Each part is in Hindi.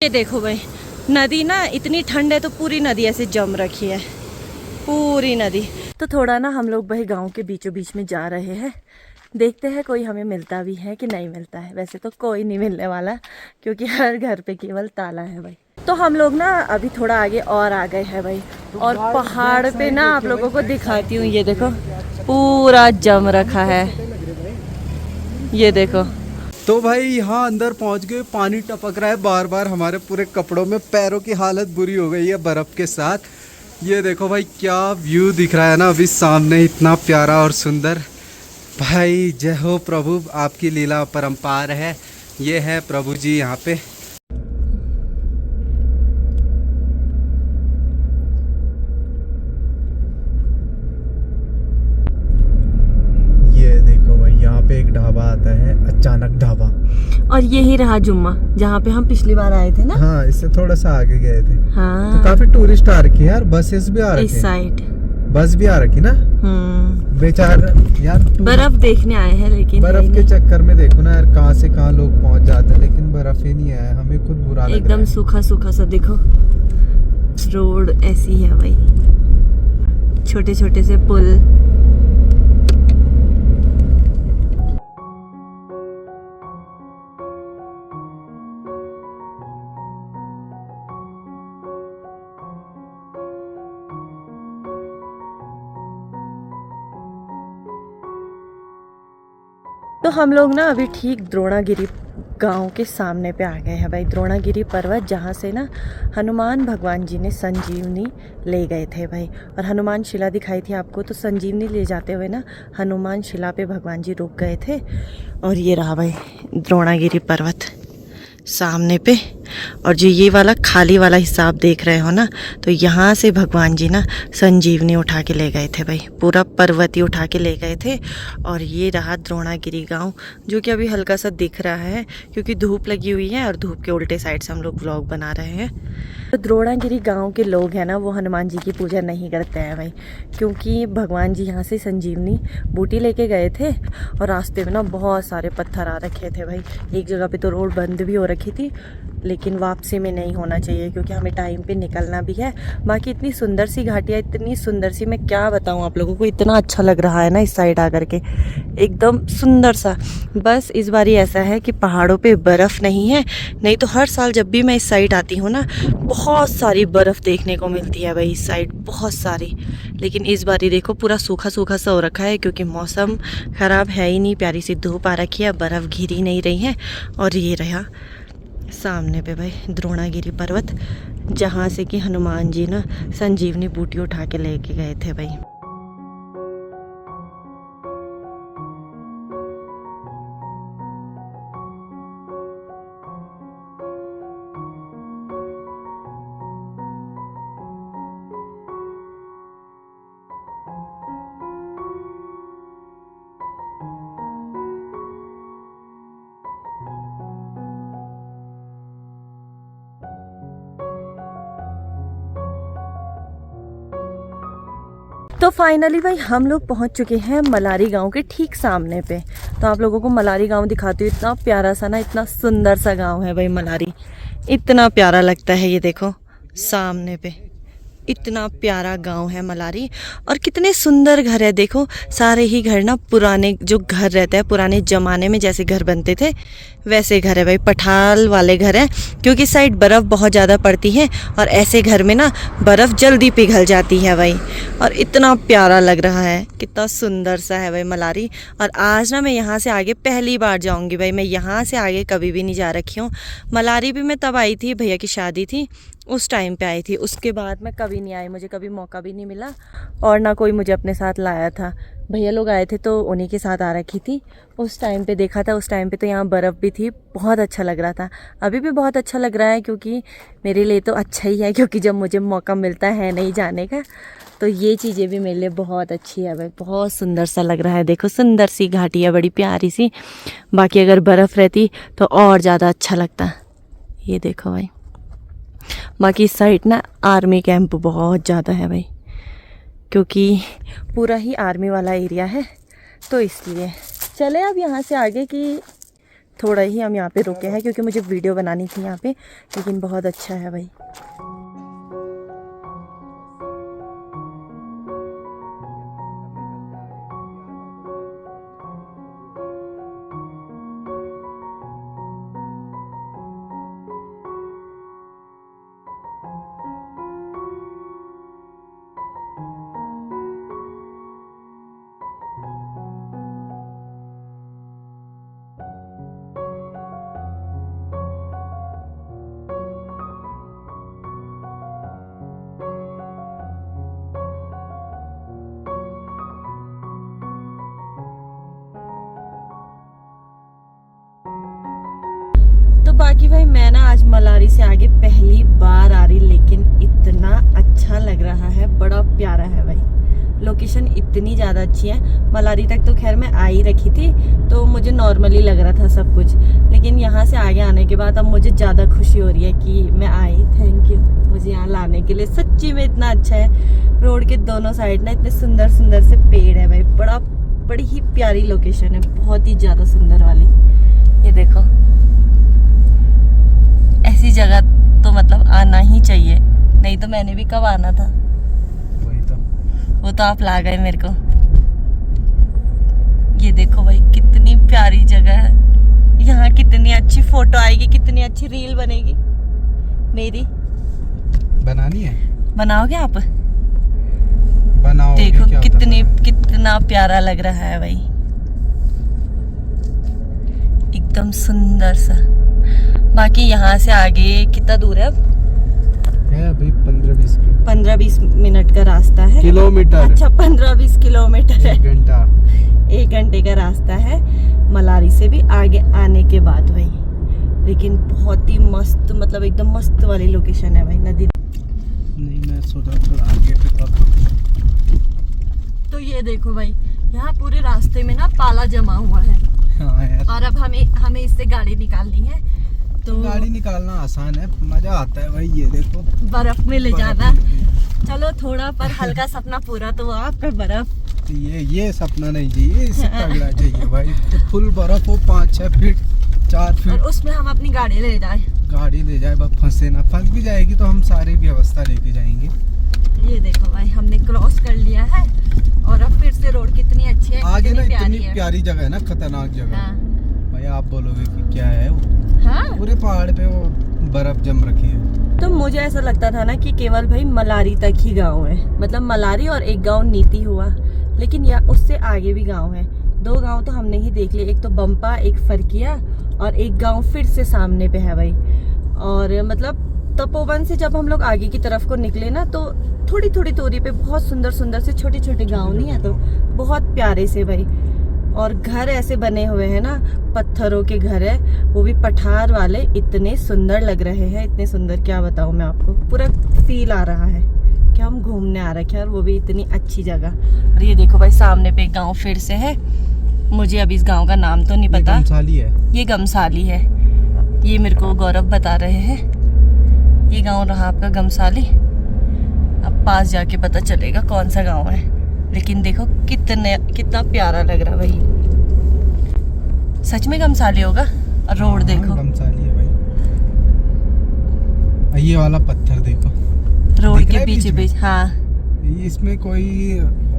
ये देखो भाई, नदी ना इतनी ठंड है तो पूरी नदी ऐसे जम रखी है, पूरी नदी। तो थोड़ा ना हम लोग भाई गांव के बीचों बीच में जा रहे हैं, देखते हैं कोई हमें मिलता भी है कि नहीं मिलता है। वैसे तो कोई नहीं मिलने वाला क्योंकि हर घर पे केवल ताला है भाई। तो हम लोग ना अभी थोड़ा आगे और आ गए हैं भाई, और पहाड़ पे ना आप लोगों को दिखाती हूँ। ये देखो पूरा जम रखा है, ये देखो। तो भाई यहाँ अंदर पहुँच गए, पानी टपक रहा है बार बार हमारे पूरे कपड़ों में, पैरों की हालत बुरी हो गई है बर्फ़ के साथ। ये देखो भाई क्या व्यू दिख रहा है ना अभी सामने, इतना प्यारा और सुंदर। भाई जय हो प्रभु, आपकी लीला परम्पार है। ये है प्रभु जी यहाँ पे। ये देखो भाई यहाँ पे एक ढाबा आता है, अचानक ढाबा। और यही रहा जुम्मा जहाँ पे हम पिछली बार आए थे ना। हाँ, इससे थोड़ा सा आगे गए थे। हाँ, तो काफी टूरिस्ट आ रखी है यार, बसेस भी आ रखी इस साइड बस भी आ रखी ना। बेचार यार, बर्फ देखने आए हैं लेकिन बर्फ के चक्कर में देखो ना यार, कहाँ से कहाँ लोग पहुँच जाते हैं, लेकिन बर्फ ही नहीं आया। हमें खुद बुरा लग रहा है। एकदम सूखा सूखा सा देखो, रोड ऐसी है भाई, छोटे छोटे से पुल। तो हम लोग ना अभी ठीक द्रोणागिरी गांव के सामने पे आ गए हैं भाई। द्रोणागिरी पर्वत, जहाँ से ना हनुमान भगवान जी ने संजीवनी ले गए थे भाई। और हनुमान शिला दिखाई थी आपको, तो संजीवनी ले जाते हुए ना हनुमान शिला पे भगवान जी रुक गए थे। और ये रहा भाई द्रोणागिरी पर्वत सामने पे। और जो ये वाला खाली वाला हिस्सा आप देख रहे हो ना, तो यहाँ से भगवान जी ना संजीवनी उठा के ले गए थे भाई, पूरा पर्वत ही उठा के ले गए थे। और ये रहा द्रोणागिरी गांव, जो कि अभी हल्का सा दिख रहा है क्योंकि धूप लगी हुई है और धूप के उल्टे साइड से हम लोग व्लॉग बना रहे हैं। तो द्रोणागिरी गांव के लोग हैं ना, वो हनुमान जी की पूजा नहीं करते हैं भाई, क्योंकि भगवान जी यहाँ से संजीवनी बूटी लेके गए थे और रास्ते में ना बहुत सारे पत्थर आ रखे थे भाई। एक जगह पे तो रोड बंद भी हो रखी थी, लेकिन वापसी में नहीं होना चाहिए क्योंकि हमें टाइम पे निकलना भी है। बाकी इतनी सुंदर सी घाटियाँ, इतनी सुंदर सी, मैं क्या बताऊँ आप लोगों को, इतना अच्छा लग रहा है ना इस साइड आकर के, एकदम सुंदर सा। बस इस बार ऐसा है कि पहाड़ों पे बर्फ़ नहीं है, नहीं तो हर साल जब भी मैं इस साइड आती हूँ ना, बहुत सारी बर्फ़ देखने को मिलती है भाई इस साइड, बहुत सारी। लेकिन इस बार ही देखो पूरा सूखा सूखा सा हो रखा है क्योंकि मौसम ख़राब है ही नहीं, प्यारी सी धूप आ रखी है, बर्फ़ घिर ही नहीं रही है। और ये रहा सामने पे भाई द्रोणागिरी पर्वत, जहाँ से कि हनुमान जी ना संजीवनी बूटी उठा के लेके गए थे भाई। तो फाइनली भाई हम लोग पहुंच चुके हैं मलारी गांव के ठीक सामने पे। तो आप लोगों को मलारी गांव दिखाती हूँ। इतना प्यारा सा ना, इतना सुंदर सा गांव है भाई मलारी, इतना प्यारा लगता है। ये देखो सामने पे इतना प्यारा गांव है मलारी, और कितने सुंदर घर है। देखो सारे ही घर ना पुराने जो घर रहते हैं, पुराने ज़माने में जैसे घर बनते थे वैसे घर है भाई, पठाल वाले घर हैं, क्योंकि साइड बर्फ़ बहुत ज़्यादा पड़ती है और ऐसे घर में ना बर्फ़ जल्दी पिघल जाती है भाई। और इतना प्यारा लग रहा है, कितना सुंदर सा है भाई मलारी। और आज ना मैं यहाँ से आगे पहली बार जाऊँगी भाई, मैं यहाँ से आगे कभी भी नहीं जा रखी हूँ। मलारी भी मैं तब आई थी, भैया की शादी थी उस टाइम पे आई थी, उसके बाद मैं कभी नहीं आई, मुझे कभी मौका भी नहीं मिला और ना कोई मुझे अपने साथ लाया था। भैया लोग आए थे तो उन्हीं के साथ आ रखी थी, उस टाइम पे देखा था। उस टाइम पे तो यहाँ बर्फ़ भी थी, बहुत अच्छा लग रहा था। अभी भी बहुत अच्छा लग रहा है क्योंकि मेरे लिए तो अच्छा ही है, क्योंकि जब मुझे मौका मिलता है नहीं जाने का तो ये चीज़ें भी मेरे लिए बहुत अच्छी है भाई। बहुत सुंदर सा लग रहा है, देखो सुंदर सी घाटी है, बड़ी प्यारी सी। बाकी अगर बर्फ़ रहती तो और ज़्यादा अच्छा लगता। ये देखो भाई, बाकी इस साइड ना आर्मी कैंप बहुत ज़्यादा है भाई, क्योंकि पूरा ही आर्मी वाला एरिया है, तो इसलिए। चले अब यहाँ से आगे की थोड़ा ही हम यहाँ पे रुके हैं क्योंकि मुझे वीडियो बनानी थी यहाँ पे, लेकिन बहुत अच्छा है भाई। बाकी भाई मैं ना आज मलारी से आगे पहली बार आ रही, लेकिन इतना अच्छा लग रहा है, बड़ा प्यारा है भाई। लोकेशन इतनी ज़्यादा अच्छी है। मलारी तक तो खैर मैं आ ही रखी थी तो मुझे नॉर्मली लग रहा था सब कुछ, लेकिन यहाँ से आगे आने के बाद अब मुझे ज़्यादा खुशी हो रही है कि मैं आई। थैंक यू मुझे यहाँ लाने के लिए, सच्ची में इतना अच्छा है। रोड के दोनों साइड ना इतने सुंदर सुंदर से पेड़ है भाई, बड़ी ही प्यारी लोकेशन है, बहुत ही ज़्यादा सुंदर वाली। ये देखो, ऐसी जगह तो मतलब आना ही चाहिए, नहीं तो मैंने भी कब आना था। वही तो, वो तो आप ला गए मेरे को। ये देखो भाई कितनी प्यारी जगह है, यहाँ कितनी अच्छी फोटो आएगी, कितनी अच्छी रील बनेगी मेरी। बनानी है? बनाओगे आप? बनाओ। देखो कितना प्यारा लग रहा है भाई, एकदम सुंदर सा। बाकी यहाँ से आगे कितना दूर है अब? है अभी 15-20 मिनट का रास्ता है। किलोमीटर? अच्छा 15-20 किलोमीटर है, 1 घंटा, 1 घंटे का रास्ता है मलारी से भी आगे आने के बाद भाई। लेकिन बहुत ही मस्त, मतलब एकदम मस्त वाली लोकेशन है भाई। नदी नहीं, मैं सोचा थोड़ा आगे पे तब। तो ये देखो भाई, यहाँ पूरे रास्ते में ना पाला जमा हुआ है। हाँ यार। और अब हमें इससे गाड़ी निकालनी है, तो गाड़ी निकालना आसान है, मजा आता है भाई। ये देखो बर्फ में ले जाना। चलो थोड़ा पर हल्का सपना पूरा तो हुआ आपका। बर्फ ये सपना नहीं चाहिए, इससे तगड़ा चाहिए भाई। फुल बर्फ हो, 5-6 फीट 4 फीट, और उसमें हम अपनी गाड़ी ले जाए। गाड़ी ले जाए, बस फंसे ना। फंस भी जाएगी तो हम सारी व्यवस्था लेके जाएंगे। ये देखो भाई, हमने क्रॉस कर लिया है और अब फिर से रोड कितनी अच्छी है, आगे ना कितनी इतनी प्यारी जगह है ना, खतरनाक जगह। हाँ। भाई आप बोलोगे कि क्या है वो? हाँ? पूरे पहाड़ पे वो बर्फ जम रखी है। तो मुझे ऐसा लगता था ना कि केवल भाई मलारी तक ही गांव है, मतलब मलारी और एक गांव नीति हुआ, लेकिन या उससे आगे भी गांव है। 2 गांव तो हमने ही देख लिए, एक तो बम्पा, एक फरकिया, और एक गांव फिर से सामने पे है भाई। और मतलब तपोवन से जब हम लोग आगे की तरफ को निकले ना, तो थोड़ी थोड़ी दूरी पे बहुत सुंदर सुंदर से छोटे छोटे गांव नहीं है, तो बहुत प्यारे से भाई। और घर ऐसे बने हुए हैं ना, पत्थरों के घर है, वो भी पठार वाले, इतने सुंदर लग रहे हैं, इतने सुंदर क्या बताऊं मैं आपको। पूरा फील आ रहा है कि हम घूमने आ रखे हैं, और वो भी इतनी अच्छी जगह। और ये देखो भाई, सामने पे एक गांव फिर से है, मुझे अभी इस गांव का नाम तो नहीं पता। गमसाली है, ये गमसाली है, ये मेरे को गौरव बता रहे हैं। ये गांव रहा आपका गमसाली। अब पास जाके पता चलेगा कौन सा गांव है। लेकिन देखो कितना प्यारा लग रहा भाई, सच में गमसाली होगा। और रोड देखो, गमसाली है भाई। ये वाला पत्थर देखो, रोड के बीच बीच। हाँ, इसमें कोई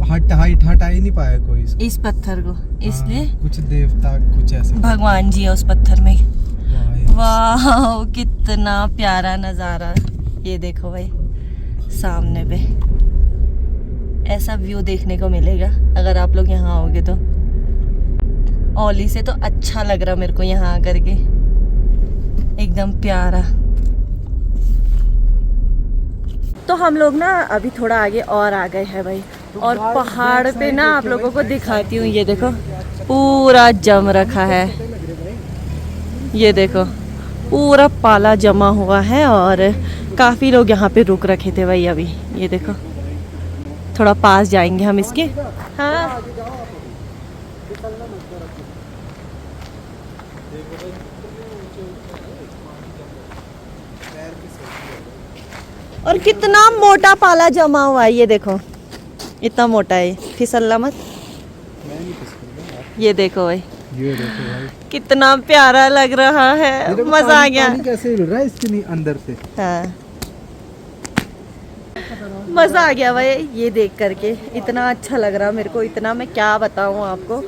हटा ही नहीं पाया कोई इस पत्थर को, इसलिए कुछ देवता कुछ ऐसे भगवान जी है उस पत्थर में। वाह कितना प्यारा नजारा। ये देखो भाई, सामने पे ऐसा व्यू देखने को मिलेगा अगर आप लोग यहाँ आओगे तो। ओली से तो अच्छा लग रहा मेरे को यहाँ आकर के, एकदम प्यारा। तो हम लोग ना अभी थोड़ा आगे और आ गए हैं भाई, और पहाड़ पे ना आप लोगों को दिखाती हूँ। ये देखो पूरा जम रखा है, ये देखो पूरा पाला जमा हुआ है, और काफ़ी लोग यहाँ पे रुक रखे थे भाई अभी। ये देखो, थोड़ा पास जाएंगे हम इसके। हाँ, और कितना मोटा पाला जमा हुआ है, ये देखो इतना मोटा है, फिसलना मत। ये देखो भाई ये देखो भाई, कितना प्यारा लग रहा है, ये देखो मजा आ गया। पानी कैसे हिल रहा है इसके अंदर से। हाँ मज़ा आ गया भाई ये देख करके, इतना अच्छा लग रहा मेरे को, इतना मैं क्या बताऊँ आपको,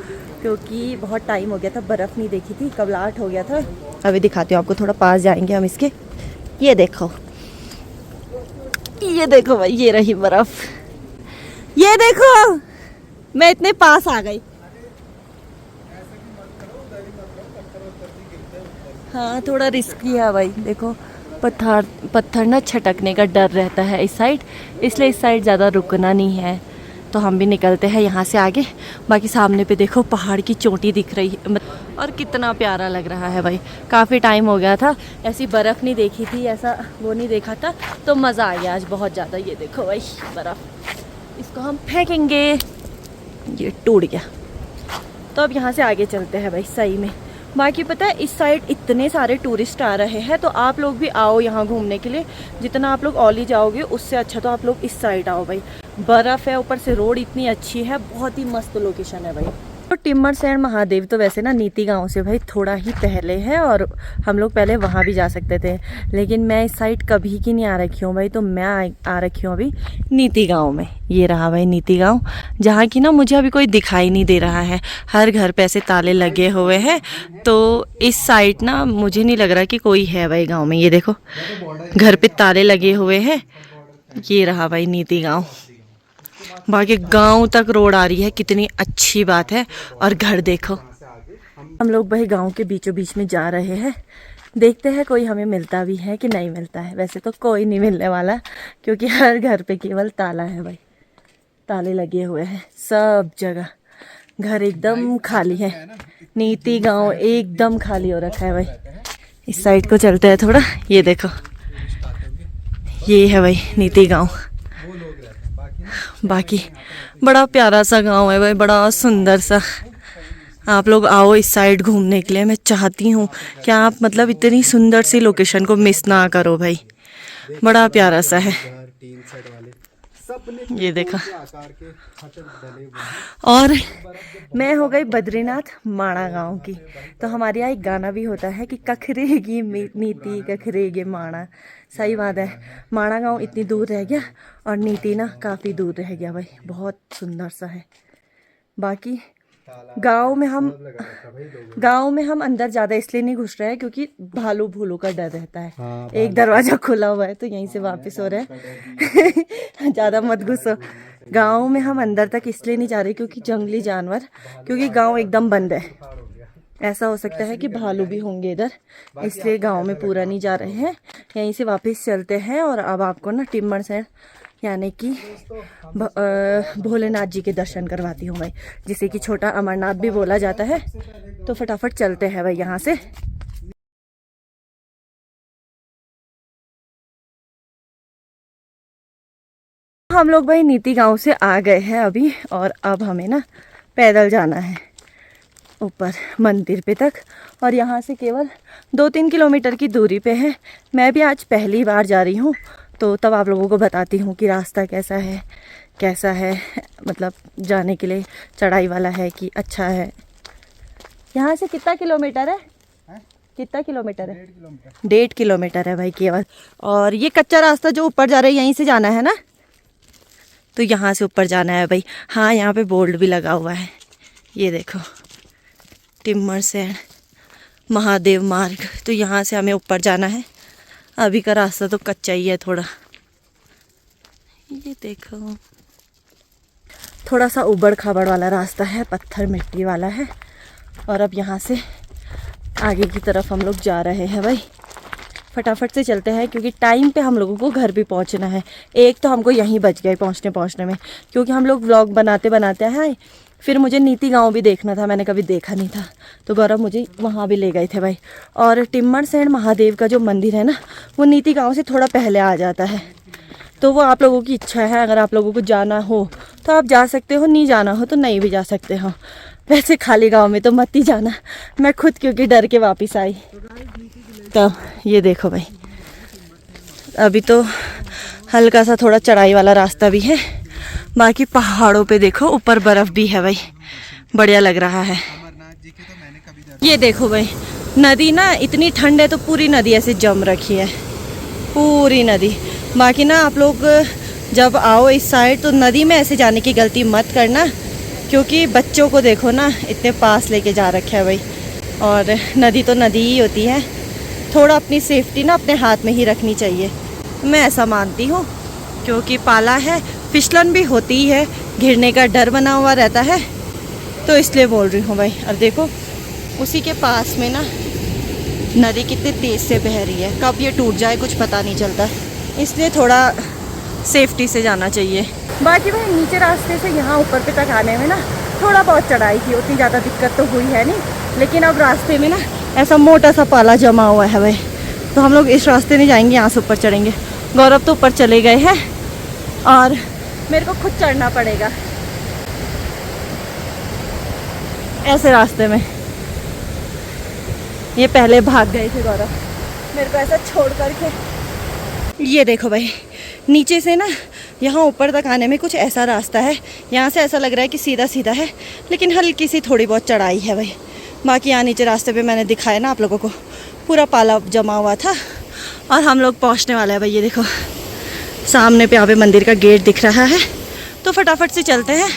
क्योंकि बहुत टाइम हो गया था, बर्फ़ नहीं देखी थी, कबलाहट हो गया था। अभी दिखाती हूँ आपको, थोड़ा पास जाएंगे हम इसके। ये देखो, ये देखो भाई, ये रही बर्फ़, ये देखो, मैं इतने पास आ गई। हाँ थोड़ा रिस्की है भाई, देखो पत्थर पत्थर ना छटकने का डर रहता है इस साइड, इसलिए इस साइड ज़्यादा रुकना नहीं है। तो हम भी निकलते हैं यहाँ से आगे। बाकी सामने पे देखो पहाड़ की चोटी दिख रही है, और कितना प्यारा लग रहा है भाई। काफ़ी टाइम हो गया था, ऐसी बर्फ़ नहीं देखी थी, ऐसा वो नहीं देखा था, तो मज़ा आ गया आज बहुत ज़्यादा। ये देखो भाई बर्फ़, इसको हम फेंकेंगे, ये टूट गया। तो अब यहाँ से आगे चलते हैं भाई सही में। बाकी पता है इस साइड इतने सारे टूरिस्ट आ रहे हैं, तो आप लोग भी आओ यहाँ घूमने के लिए। जितना आप लोग औली जाओगे उससे अच्छा तो आप लोग इस साइड आओ भाई। बर्फ़ है, ऊपर से रोड इतनी अच्छी है, बहुत ही मस्त लोकेशन है भाई। तो टिम्मरसैंण महादेव तो वैसे ना नीति गांव से भाई थोड़ा ही पहले है, और हम लोग पहले वहाँ भी जा सकते थे, लेकिन मैं इस साइड कभी की नहीं आ रखी हूँ भाई। तो मैं आ रखी हूँ अभी नीति गांव में। ये रहा भाई नीति गांव, जहाँ की ना मुझे अभी कोई दिखाई नहीं दे रहा है, हर घर पे ऐसे ताले लगे हुए हैं। तो इस साइड ना मुझे नहीं लग रहा कि कोई है भाई गाँव में। ये देखो घर पे ताले लगे हुए हैं। ये रहा भाई नीति गाँव, बाकी गांव तक रोड आ रही है, कितनी अच्छी बात है। और घर देखो, हम लोग भाई गांव के बीचों बीच में जा रहे हैं, देखते हैं कोई हमें मिलता भी है कि नहीं मिलता है। वैसे तो कोई नहीं मिलने वाला, क्योंकि हर घर पे केवल ताला है भाई, ताले लगे हुए हैं सब जगह, घर एकदम खाली है। नीति गांव एकदम खाली हो रखा है भाई। इस साइड को चलते हैं थोड़ा, ये देखो ये है भाई नीति गांव। बाकी बड़ा प्यारा सा गांव है भाई, बड़ा सुंदर सा। आप लोग आओ इस साइड घूमने के लिए, मैं चाहती हूँ कि आप मतलब इतनी सुंदर सी लोकेशन को मिस ना करो भाई, बड़ा प्यारा सा है। ये देखा, और मैं हो गई बद्रीनाथ माणा गांव की। तो हमारे यहाँ एक गाना भी होता है कि कखरेगी नीति कखरेगे माणा। सही बात है, माणा गांव इतनी दूर रह गया और नीति ना काफ़ी दूर रह गया भाई, बहुत सुंदर सा है। बाकी गांव में हम अंदर ज़्यादा इसलिए नहीं घुस रहे हैं क्योंकि भालू भूलू का डर रहता है। हाँ, एक दरवाज़ा खुला हुआ है तो यहीं से वापस हो रहे हैं। ज़्यादा मत घुसो। गांव में हम अंदर तक इसलिए नहीं जा रहे क्योंकि जंगली जानवर, क्योंकि गांव एकदम बंद है, ऐसा हो सकता है कि भालू भी होंगे इधर, इसलिए गांव में पूरा नहीं जा रहे हैं, यहीं से वापस चलते हैं। और अब आपको ना टिम्मरसैंण यानी कि भोलेनाथ जी के दर्शन करवाती हूँ भाई, जिसे कि छोटा अमरनाथ भी बोला जाता है। तो फटाफट चलते हैं भाई यहाँ से। हम लोग भाई नीति गांव से आ गए हैं अभी, और अब हमें ना पैदल जाना है ऊपर मंदिर पे तक, और यहाँ से केवल 2-3 किलोमीटर की दूरी पे है। मैं भी आज पहली बार जा रही हूँ, तो तब आप लोगों को बताती हूँ कि रास्ता कैसा है, मतलब जाने के लिए चढ़ाई वाला है कि अच्छा है। यहाँ से कितना किलोमीटर है? कितना किलोमीटर है? 1.5 किलोमीटर है भाई केवल। और ये कच्चा रास्ता जो ऊपर जा रहा है यहीं से जाना है ना, तो यहाँ से ऊपर जाना है भाई। हाँ यहाँ पे बोर्ड भी लगा हुआ है, ये देखो टिम्मरसैंण महादेव मार्ग। तो यहाँ से हमें ऊपर जाना है। अभी का रास्ता तो कच्चा ही है थोड़ा, ये देखो थोड़ा सा उबड़ खाबड़ वाला रास्ता है, पत्थर मिट्टी वाला है। और अब यहाँ से आगे की तरफ हम लोग जा रहे हैं भाई। फटाफट से चलते हैं क्योंकि टाइम पे हम लोगों को घर भी पहुँचना है। एक तो हमको यहीं बच गया पहुँचने में, क्योंकि हम लोग व्लॉग बनाते हैं, फिर मुझे नीति गांव भी देखना था, मैंने कभी देखा नहीं था, तो गौरव मुझे वहाँ भी ले गए थे भाई। और टिम्मरसैंण महादेव का जो मंदिर है ना, वो नीति गांव से थोड़ा पहले आ जाता है। तो वो आप लोगों की इच्छा है, अगर आप लोगों को जाना हो तो आप जा सकते हो, नहीं जाना हो तो नहीं भी जा सकते हो। वैसे खाली गाँव में तो मत ही जाना, मैं खुद क्योंकि डर के वापस आई। तो ये देखो भाई, अभी तो हल्का सा थोड़ा चढ़ाई वाला रास्ता भी है। बाकी पहाड़ों पे देखो ऊपर बर्फ भी है भाई, बढ़िया लग रहा है। अमरनाथ जी के तो मैंने ये देखो भाई, नदी ना इतनी ठंड है तो पूरी नदी ऐसे जम रखी है, पूरी नदी। बाकी ना आप लोग जब आओ इस साइड तो नदी में ऐसे जाने की गलती मत करना, क्योंकि बच्चों को देखो ना इतने पास लेके जा रखा है भाई। और नदी तो नदी ही होती है, थोड़ा अपनी सेफ्टी ना अपने हाथ में ही रखनी चाहिए, मैं ऐसा मानती हूँ। क्योंकि पाला है, फिसलन भी होती है, गिरने का डर बना हुआ रहता है, तो इसलिए बोल रही हूँ भाई। और देखो उसी के पास में ना नदी कितनी तेज़ से बह रही है, कब ये टूट जाए कुछ पता नहीं चलता, इसलिए थोड़ा सेफ्टी से जाना चाहिए। बाकी भाई नीचे रास्ते से यहाँ ऊपर पे तक आने में ना थोड़ा बहुत चढ़ाई थी, उतनी ज़्यादा दिक्कत तो हुई है नहीं, लेकिन अब रास्ते में ना ऐसा मोटा सा पाला जमा हुआ है भाई, तो हम लोग इस रास्ते नहीं जाएंगे, यहाँ से ऊपर चढ़ेंगे। गौरव तो ऊपर चले गए हैं और मेरे को खुद चढ़ना पड़ेगा ऐसे रास्ते में। ये पहले भाग गए थे गौरव, मेरे को ऐसा छोड़ करके। ये देखो भाई, नीचे से ना यहाँ ऊपर तक आने में कुछ ऐसा रास्ता है, यहाँ से ऐसा लग रहा है कि सीधा सीधा है, लेकिन हल्की सी थोड़ी बहुत चढ़ाई है भाई। बाकी यहाँ नीचे रास्ते पे मैंने दिखाया ना आप लोगों को, पूरा पाला जमा हुआ था और हम लोग पहुँचने वाले हैं भाई। ये देखो सामने पे यहाँ पे मंदिर का गेट दिख रहा है, तो फटाफट से चलते हैं।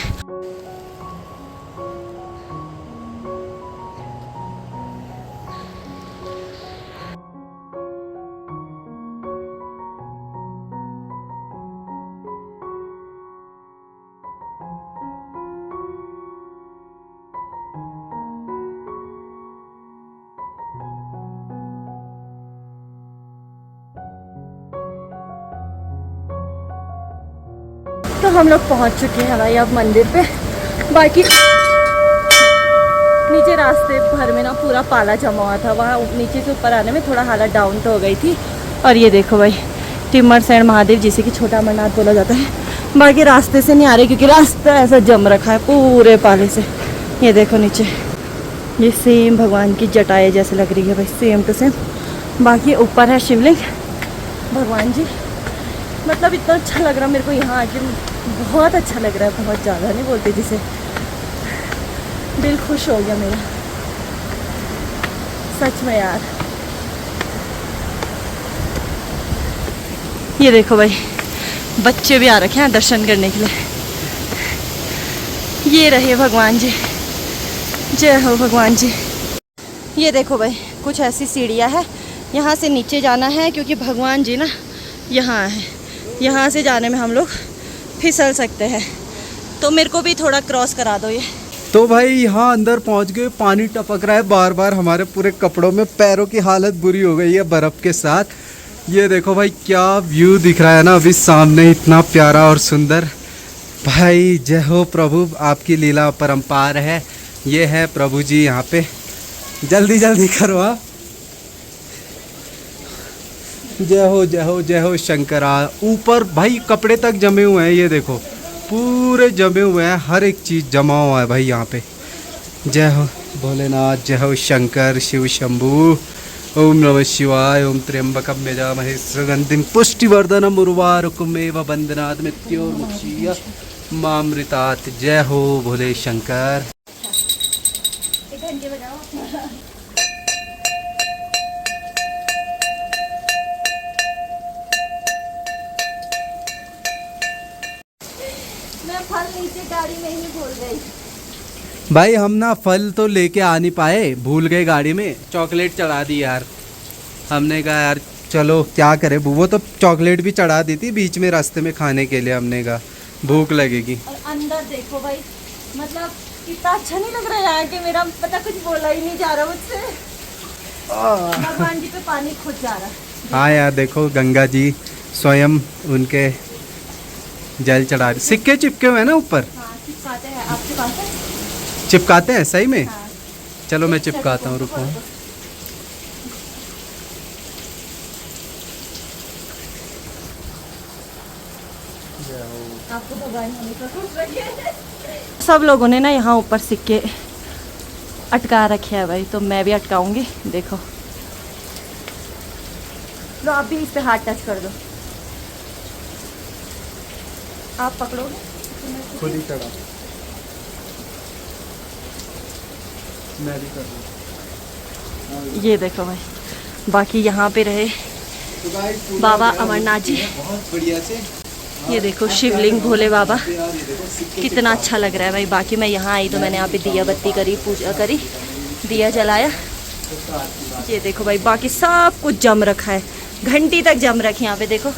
तो हम लोग पहुंच चुके हैं भाई अब मंदिर पे। बाकी नीचे रास्ते भर में ना पूरा पाला जमा हुआ था, वहाँ नीचे से ऊपर आने में थोड़ा हालत डाउन तो हो गई थी। और ये देखो भाई, टिम्मर सैंड महादेव जिसे कि छोटा अमरनाथ बोला जाता है। बाकी रास्ते से नहीं आ रहे क्योंकि रास्ता ऐसा जम रखा है पूरे पाले से। ये देखो नीचे, ये सेम भगवान की जटाएं जैसे लग रही है भाई, सेम टू सेम। बाकी ऊपर है शिवलिंग भगवान जी, मतलब इतना अच्छा लग रहा है मेरे को यहाँ आके, बहुत अच्छा लग रहा है, बहुत ज़्यादा नहीं बोलते जिसे, दिल खुश हो गया मेरा सच में यार। ये देखो भाई, बच्चे भी आ रखे हैं दर्शन करने के लिए। ये रहे भगवान जी, जय हो भगवान जी। ये देखो भाई, कुछ ऐसी सीढ़ियाँ है, यहाँ से नीचे जाना है क्योंकि भगवान जी ना यहाँ है, यहाँ से जाने में हम लोग फिसल सकते हैं, तो मेरे को भी थोड़ा क्रॉस करा दो ये। तो भाई यहाँ अंदर पहुँच गए, पानी टपक रहा है बार बार हमारे पूरे कपड़ों में, पैरों की हालत बुरी हो गई है बर्फ़ के साथ। ये देखो भाई क्या व्यू दिख रहा है ना अभी सामने, इतना प्यारा और सुंदर। भाई जय हो प्रभु, आपकी लीला परम्पार है। ये है प्रभु जी यहाँ पे, जल्दी जल्दी करो आप। जय हो जय हो जय हो शंकरा। ऊपर भाई कपड़े तक जमे हुए हैं, ये देखो पूरे जमे हुए हैं, हर एक चीज़ जमा हुआ है भाई यहाँ पे। जय हो भोलेनाथ, जय हो शंकर शिव शंभू। ओम नमः शिवाय। ओम त्र्यंबकम यजामहे सुगंधिं पुष्टिवर्धनम उर्वारुकमेव बंदनात् मृत्योर्मुक्षीय मामृतात्। जय हो भोले शंकर। मैं फल नीचे गाड़ी में ही भूल गई भाई हम ना फल तो लेके आ नहीं पाए, भूल गए गाड़ी में, चॉकलेट चढ़ा दी यार। हमने कहा यार चलो क्या करें, वो तो चॉकलेट भी चढ़ा दी थी बीच में रास्ते में खाने के लिए, हमने कहा भूख लगेगी। और अंदर देखो भाई, मतलब कितना अच्छा नहीं लग रहा है यार कि मेरा पता कुछ बोला ही नहीं जा रहा मुझसे। भगवान जी पे पानी खुद जा रहा है। हाँ यार देखो गंगा जी स्वयं उनके जल चढ़ा, सिक्के चिपके हुए हैं ना ऊपर। हाँ चिपकाते हैं, आप चिपकाते हैं? चिपकाते हैं सही में? हाँ। चलो मैं चिपकाता हूँ, रुको। आपको भगवान हमेशा खुश रखे। सब लोगों ने ना यहाँ ऊपर सिक्के अटका रखे हैं भाई, तो मैं भी अटकाऊंगी। देखो तो आप भी इस पे हाथ टच कर दो। आप पकड़ोगे? खुद ही चढ़ा, मैं भी कर दूँ। ये देखो भाई, बाकी यहाँ पे रहे तो गाइस पूजा बाबा वगैरह अमरनाथ जी। बहुत बढ़िया से। ये देखो शिवलिंग भोले बाबा, यार ये देखो सिक्के कितना अच्छा लग रहा है भाई। बाकी मैं यहाँ आई तो मैंने यहाँ पे दिया बत्ती करी, पूजा करी, दिया जलाया। ये देखो भाई, बाकी सब कुछ जम रखा है, घंटी तक जम रखी यहाँ पे देखो।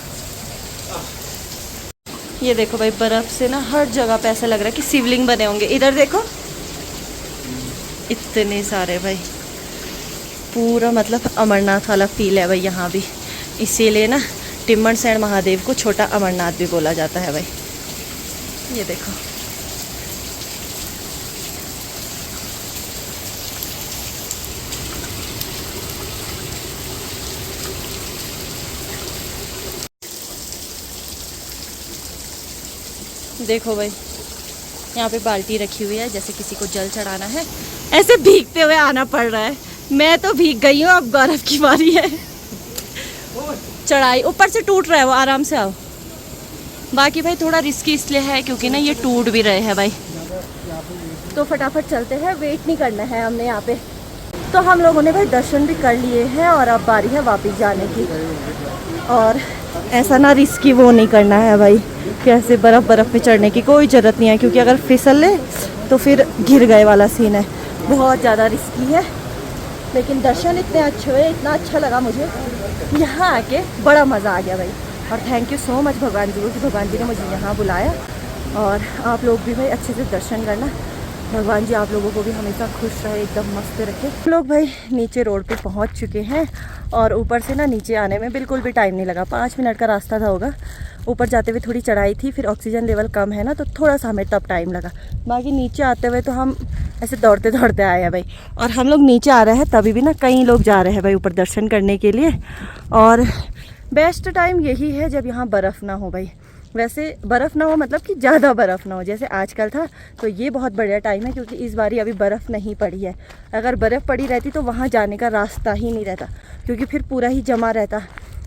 ये देखो भाई, बर्फ से ना हर जगह पे ऐसा लग रहा है कि शिवलिंग बने होंगे। इधर देखो इतने सारे भाई, पूरा मतलब अमरनाथ वाला फील है भाई यहाँ भी। इसीलिए ना टिम्मरसैंण महादेव को छोटा अमरनाथ भी बोला जाता है भाई। ये देखो देखो भाई, यहाँ पे बाल्टी रखी हुई है, जैसे किसी को जल चढ़ाना है। ऐसे भीगते हुए आना पड़ रहा है, मैं तो भीग गई हूँ, अब गौरव की बारी है। चढ़ाई ऊपर से टूट रहा है वो, आराम से आओ। बाकी भाई थोड़ा रिस्की इसलिए है क्योंकि ना ये टूट भी रहे हैं भाई, तो फटाफट चलते हैं, वेट नहीं करना है हमने यहाँ पे। तो हम लोगों ने भाई दर्शन भी कर लिए हैं और अब बारी है वापस जाने की। और ऐसा ना रिस्की वो नहीं करना है भाई, कैसे बर्फ़ पे चढ़ने की कोई ज़रूरत नहीं है, क्योंकि अगर फिसल ले तो फिर गिर गए वाला सीन है, बहुत ज़्यादा रिस्की है। लेकिन दर्शन इतने अच्छे हुए, इतना अच्छा लगा मुझे यहाँ आके, बड़ा मज़ा आ गया भाई। और थैंक यू सो मच भगवान जी को कि भगवान जी ने मुझे यहाँ बुलाया। और आप लोग भी भाई अच्छे से दर्शन करना, भगवान जी आप लोगों को भी हमेशा खुश रहे, एकदम मस्त रखे। हम लोग भाई नीचे रोड पे पहुँच चुके हैं और ऊपर से ना नीचे आने में बिल्कुल भी टाइम नहीं लगा, 5 मिनट का रास्ता था होगा। ऊपर जाते हुए थोड़ी चढ़ाई थी, फिर ऑक्सीजन लेवल कम है ना तो थोड़ा सा हमें तब टाइम लगा। बाकी नीचे आते हुए तो हम ऐसे दौड़ते दौड़ते आए हैं भाई। और हम लोग नीचे आ रहे हैं तभी भी ना कई लोग जा रहे हैं भाई ऊपर दर्शन करने के लिए। और बेस्ट टाइम यही है जब यहाँ बर्फ़ ना हो भाई। वैसे बर्फ़ ना हो मतलब कि ज़्यादा बर्फ़ ना हो, जैसे आजकल था, तो ये बहुत बढ़िया टाइम है क्योंकि इस बारी अभी बर्फ़ नहीं पड़ी है। अगर बर्फ़ पड़ी रहती तो वहाँ जाने का रास्ता ही नहीं रहता, क्योंकि फिर पूरा ही जमा रहता।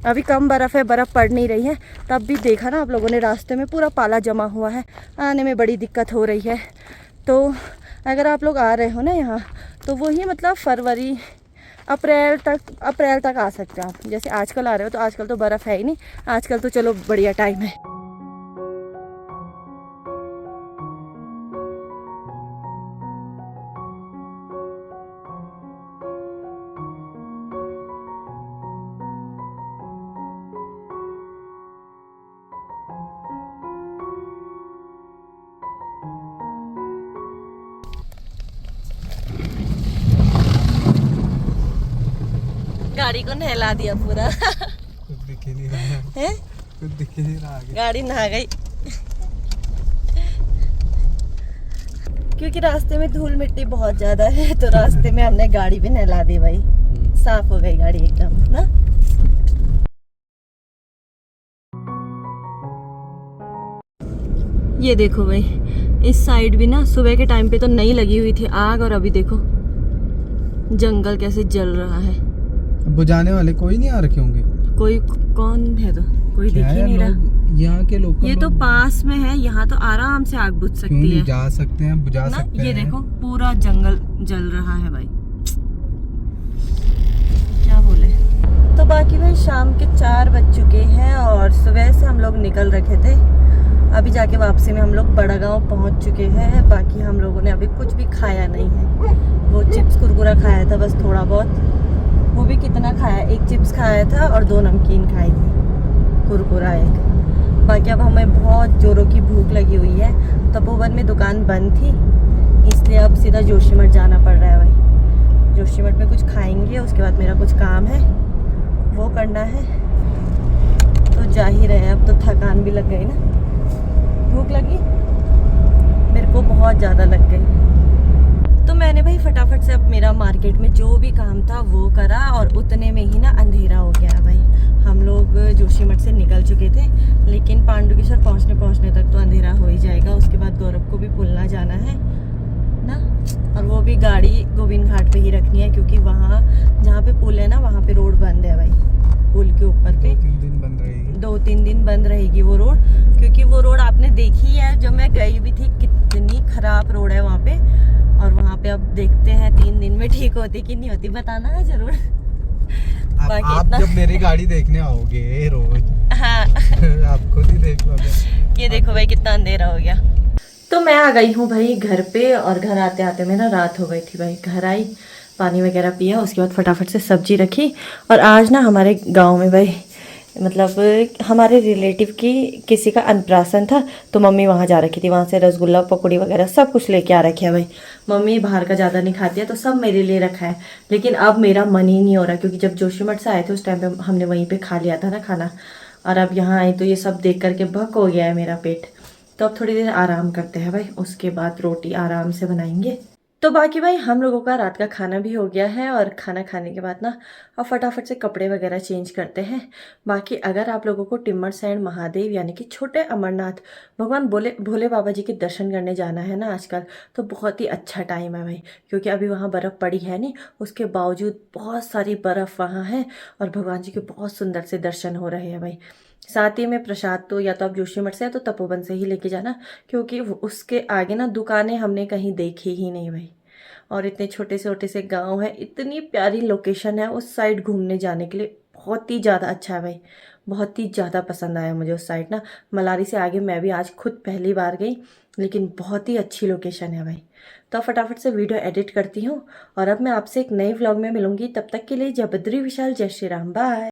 अभी कम बर्फ़ है, बर्फ़ पड़ नहीं रही है, तब भी देखा ना आप लोगों ने रास्ते में पूरा पाला जमा हुआ है, आने में बड़ी दिक्कत हो रही है। तो अगर आप लोग आ रहे हो ना यहाँ, तो वही मतलब फरवरी अप्रैल तक आ सकते हैं आप। जैसे आजकल आ रहे हो तो आजकल तो बर्फ़ है ही नहीं, आजकल तो चलो बढ़िया टाइम है। गाड़ी को नहला दिया पूरा। कुछ दिख ही नहीं रहा है, कुछ दिख ही नहीं रहा आगे। गाड़ी नहा गई क्योंकि रास्ते में धूल मिट्टी बहुत ज्यादा है, तो रास्ते में हमने गाड़ी भी नहला दी भाई, साफ हो गई गाड़ी एकदम ना। ये देखो भाई, इस साइड भी ना सुबह के टाइम पे तो नहीं लगी हुई थी आग, और अभी देखो जंगल कैसे जल रहा है। बुझाने वाले कोई नहीं आ रखे होंगे। कोई कौन है तो कोई दिख ही नहीं रहा। यहाँ के लोग ये तो पास में है, यहाँ तो आराम से आग बुझ सकती है, जा सकते हैं, बुझा सकते हैं। ये देखो पूरा जंगल जल रहा है भाई, क्या बोले। तो बाकी भाई शाम के 4 बज चुके हैं और सुबह से हम लोग निकल रखे थे। अभी जाके वापसी में हम लोग बड़ा गांव पहुँच चुके हैं। बाकी हम लोगों ने अभी कुछ भी खाया नहीं है, वो चिप्स कुरकुरा खाया था बस थोड़ा बहुत, वो भी कितना खाया, 1 चिप्स खाया था और 2 नमकीन खाई थी, कुरकुरा 1। बाकी अब हमें बहुत जोरों की भूख लगी हुई है। तपोवन में दुकान बंद थी, इसलिए अब सीधा जोशीमठ जाना पड़ रहा है भाई। जोशीमठ में कुछ खाएंगे, उसके बाद मेरा कुछ काम है वो करना है, तो जा ही रहे हैं। अब तो थकान भी लग गई ना, भूख लगी मेरे को बहुत ज़्यादा लग गई। तो मैंने भाई फटाफट से अब मेरा मार्केट में जो भी काम था वो करा, और उतने में ही ना अंधेरा हो गया भाई। हम लोग जोशीमठ से निकल चुके थे, लेकिन पांडुकेश्वर पहुंचने तक तो अंधेरा हो ही जाएगा। उसके बाद गौरव को भी पुलना जाना है ना, और वो भी गाड़ी गोविंद घाट पे ही रखनी है, क्योंकि वहाँ जहाँ पे पुल है ना वहाँ पे रोड बंद है भाई, पुल के ऊपर पे 2-3 दिन बंद रहेगी। 2-3 दिन बंद रहेगी वो रोड, क्योंकि वो रोड आपने देखी है, जब मैं गई भी थी कितनी खराब रोड है वहाँ पे। और वहाँ पे अब देखते हैं 3 दिन में ठीक होती कि नहीं होती, बताना है जरूर। बाकी आप जब मेरी गाड़ी देखने आओगे रोज, हाँ आप खुद ही देख लोगे। ये देखो भाई कितना अंधेरा हो गया। तो मैं आ गई हूँ भाई घर पे, और घर आते आते में ना रात हो गई थी भाई। घर आई, पानी वगैरह पिया, उसके बाद फटाफट से सब्जी रखी। और आज ना हमारे गांव में भाई मतलब हमारे रिलेटिव की किसी का अन्नप्राशन था, तो मम्मी वहाँ जा रखी थी। वहाँ से रसगुल्ला पकौड़ी वगैरह सब कुछ लेके आ रखे है भाई। मम्मी बाहर का ज़्यादा नहीं खाती है, तो सब मेरे लिए रखा है। लेकिन अब मेरा मन ही नहीं हो रहा, क्योंकि जब जोशीमठ से आए थे उस टाइम पे हमने वहीं पे खा लिया था ना खाना, और अब यहाँ आई तो ये सब देख करके भक हो गया है मेरा पेट। तो अब थोड़ी देर आराम करते हैं भाई, उसके बाद रोटी आराम से बनाएंगे। तो बाकी भाई हम लोगों का रात का खाना भी हो गया है, और खाना खाने के बाद ना अब फटाफट से कपड़े वगैरह चेंज करते हैं। बाकी अगर आप लोगों को टिम्मर सैंड महादेव यानी कि छोटे अमरनाथ भगवान भोले बाबा जी के दर्शन करने जाना है ना आजकल, तो बहुत ही अच्छा टाइम है भाई, क्योंकि अभी वहाँ बर्फ़ पड़ी है नहीं, उसके बावजूद बहुत सारी बर्फ़ वहाँ है, और भगवान जी के बहुत सुंदर से दर्शन हो रहे हैं भाई। साथ ही में प्रसाद तो या तो आप जोशीमठ से या तो तपोवन से ही लेके जाना, क्योंकि उसके आगे ना दुकानें हमने कहीं देखी ही नहीं भाई। और इतने छोटे छोटे से गांव है, इतनी प्यारी लोकेशन है उस साइड घूमने जाने के लिए, बहुत ही ज़्यादा अच्छा है भाई। बहुत ही ज़्यादा पसंद आया मुझे उस साइड ना। मलारी से आगे मैं भी आज खुद पहली बार गई, लेकिन बहुत ही अच्छी लोकेशन है भाई। तो फटाफट से वीडियो एडिट करती हूँ, और अब मैं आपसे एक नए व्लॉग में मिलूंगी। तब तक के लिए जय बद्री विशाल, जय श्री राम, बाय।